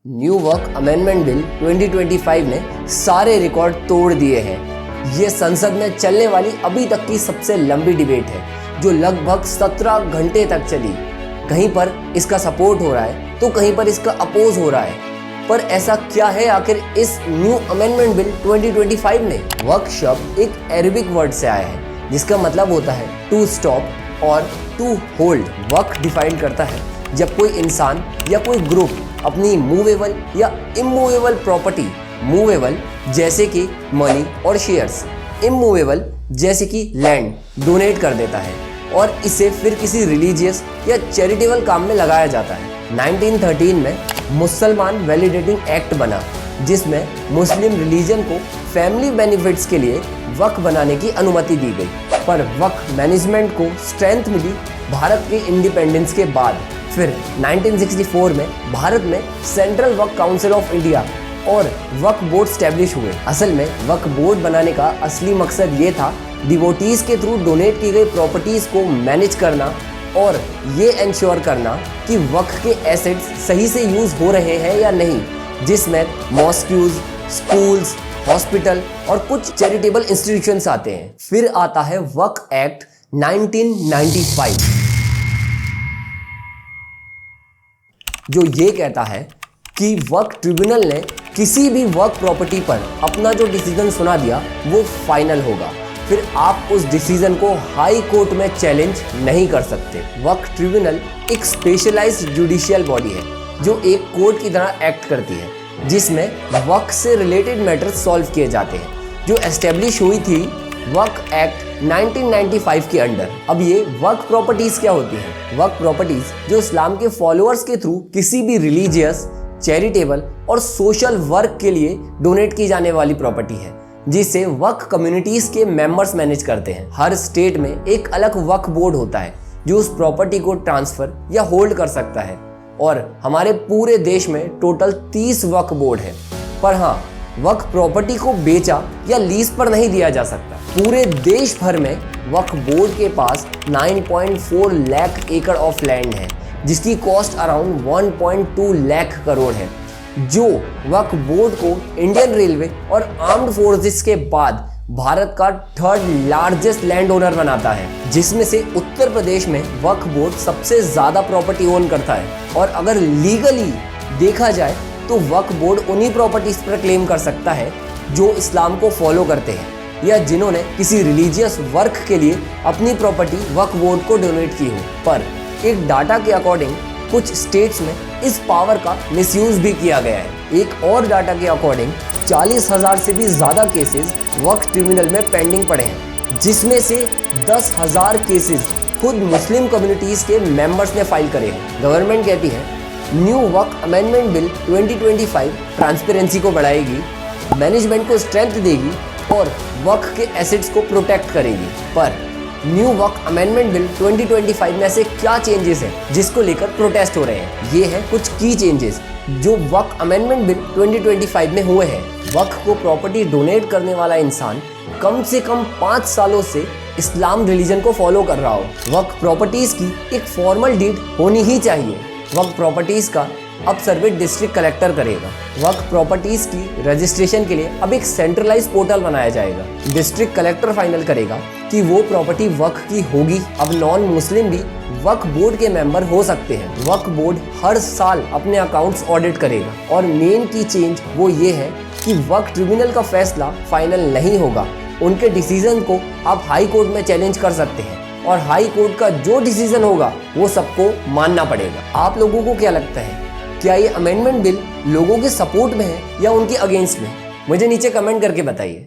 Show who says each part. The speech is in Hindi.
Speaker 1: न्यू वक्फ अमेंडमेंट बिल 2025 ने सारे रिकॉर्ड तोड़ दिए हैं। ये संसद में चलने वाली अभी तक की सबसे लंबी डिबेट है, जो लगभग 17 घंटे तक चली। कहीं पर इसका सपोर्ट हो रहा है तो कहीं पर इसका अपोज हो रहा है। पर ऐसा क्या है आखिर इस न्यू अमेंडमेंट बिल 2025 में? वक्फ शब्द एक अरबिक वर्ड से आया है, जिसका मतलब होता है टू स्टॉप और टू होल्ड। वक्फ डिफाइन करता है जब कोई इंसान या कोई ग्रुप अपनी मूवेबल या इमूवेबल प्रॉपर्टी, मूवेबल जैसे कि मनी और शेयर्स, इमूवेबल जैसे कि लैंड, डोनेट कर देता है और इसे फिर किसी रिलीजियस या चैरिटेबल काम में लगाया जाता है। 1913 में मुसलमान वैलिडेटिंग एक्ट बना, जिसमें मुस्लिम रिलीजन को फैमिली बेनिफिट्स के लिए वक्फ बनाने की अनुमति दी गई। पर वक्फ मैनेजमेंट को स्ट्रेंथ मिली भारत के इंडिपेंडेंस के बाद। फिर 1964 में भारत में central Waqf council of India और वक्फ बोर्ड स्टैब्लिश हुए। असल में वक्फ बोर्ड बनाने का असली मकसद ये था डिवोटीज के थ्रू डोनेट की गई प्रॉपर्टीज को मैनेज करना और ये इंश्योर करना कि वक्फ के एसेट्स सही से यूज हो रहे हैं या नहीं, जिसमें मॉस्क्यूज, स्कूल्स, हॉस्पिटल और कुछ चैरिटेबल इंस्टीट्यूशंस आते हैं। फिर आता है वक्फ एक्ट 1995, जो ये कहता है कि वक्फ ट्रिब्यूनल ने किसी भी वक्फ प्रॉपर्टी पर अपना जो डिसीजन सुना दिया वो फाइनल होगा। फिर आप उस डिसीजन को हाई कोर्ट में चैलेंज नहीं कर सकते। वक्फ ट्रिब्यूनल एक स्पेशलाइज्ड जुडिशियल बॉडी है जो एक कोर्ट की तरह एक्ट करती है, जिसमें वक्फ से रिलेटेड मैटर्स सॉल्व किए जाते हैं, जो एस्टेब्लिश हुई थी वक्फ एक्ट 1995 के अंडर। अब ये वक्फ प्रॉपर्टीज क्या होती हैं? वक्फ प्रॉपर्टीज जो इस्लाम के फॉलोअर्स के थ्रू किसी भी रिलीजियस, चैरिटेबल और सोशल वर्क के लिए डोनेट की जाने वाली प्रॉपर्टी है, जिसे वक्फ कम्युनिटीज के मेंबर्स मैनेज करते हैं। हर स्टेट में एक अलग वक्फ बोर्ड होता है जो उस प्रॉपर्टी को ट्रांसफर या होल्ड कर सकता है, और हमारे पूरे देश में टोटल 30 वक्फ बोर्ड है। पर हाँ, वक्फ प्रॉपर्टी को बेचा या लीज पर नहीं दिया जा सकता। पूरे देश भर में वक्फ बोर्ड के पास 9.4 लाख एकड़ ऑफ लैंड है, जिसकी कॉस्ट अराउंड 1.2 लाख करोड़ है, जो वक्फ बोर्ड को इंडियन रेलवे और आर्म्ड फोर्सेस के बाद भारत का 3rd लार्जेस्ट लैंड ओनर बनाता है, जिसमें से उत्तर प्रदेश में वक्फ बोर्ड सबसे ज्यादा प्रॉपर्टी ओन करता है। और अगर लीगली देखा जाए तो वक्फ बोर्ड उन्हीं प्रॉपर्टीज पर क्लेम कर सकता है जो इस्लाम को फॉलो करते हैं या जिन्होंने किसी रिलीजियस वर्क के लिए अपनी प्रॉपर्टी वक्फ बोर्ड को डोनेट की हो। पर एक डाटा के अकॉर्डिंग कुछ स्टेट्स में इस पावर का मिसयूज भी किया गया है। एक और डाटा के अकॉर्डिंग 40,000 से भी ज्यादा केसेस वक्फ ट्रिब्यूनल में पेंडिंग पड़े हैं, जिसमें से 10,000 केसेस खुद मुस्लिम कम्युनिटीज के मेंबर्स ने फाइल करे हैं। गवर्नमेंट कहती है न्यू वक्फ अमेंडमेंट बिल 2025 ट्रांसपेरेंसी को बढ़ाएगी, मैनेजमेंट को स्ट्रेंथ देगी और वक्फ के एसेट्स को प्रोटेक्ट करेगी। पर न्यू वक्फ अमेंडमेंट बिल 2025 में ऐसे क्या चेंजेस हैं जिसको लेकर प्रोटेस्ट हो रहे हैं? ये है कुछ की चेंजेस जो वक्फ अमेंडमेंट बिल 2025 में हुए हैं। वक्फ को प्रॉपर्टी डोनेट करने वाला इंसान कम से कम 5 सालों से इस्लाम रिलीजन को फॉलो कर रहा हो। वक्फ प्रॉपर्टीज की एक फॉर्मल डीड होनी ही चाहिए। वक्फ प्रॉपर्टीज का अब सर्वे डिस्ट्रिक्ट कलेक्टर करेगा। वक्फ प्रॉपर्टीज की रजिस्ट्रेशन के लिए अब एक सेंट्रलाइज पोर्टल बनाया जाएगा। डिस्ट्रिक्ट कलेक्टर फाइनल करेगा कि वो प्रॉपर्टी वक्फ की होगी। अब नॉन मुस्लिम भी वक्फ बोर्ड के मेंबर हो सकते हैं। वक्फ बोर्ड हर साल अपने अकाउंट्स ऑडिट करेगा। और मेन की चेंज वो ये है कि वक्फ ट्रिब्यूनल का फैसला फाइनल नहीं होगा। उनके डिसीजन को आप हाई कोर्ट में चैलेंज कर सकते हैं और हाई कोर्ट का जो डिसीजन होगा वो सबको मानना पड़ेगा। आप लोगों को क्या लगता है, क्या ये अमेंडमेंट बिल लोगों के सपोर्ट में है या उनके अगेंस्ट में? मुझे नीचे कमेंट करके बताइए।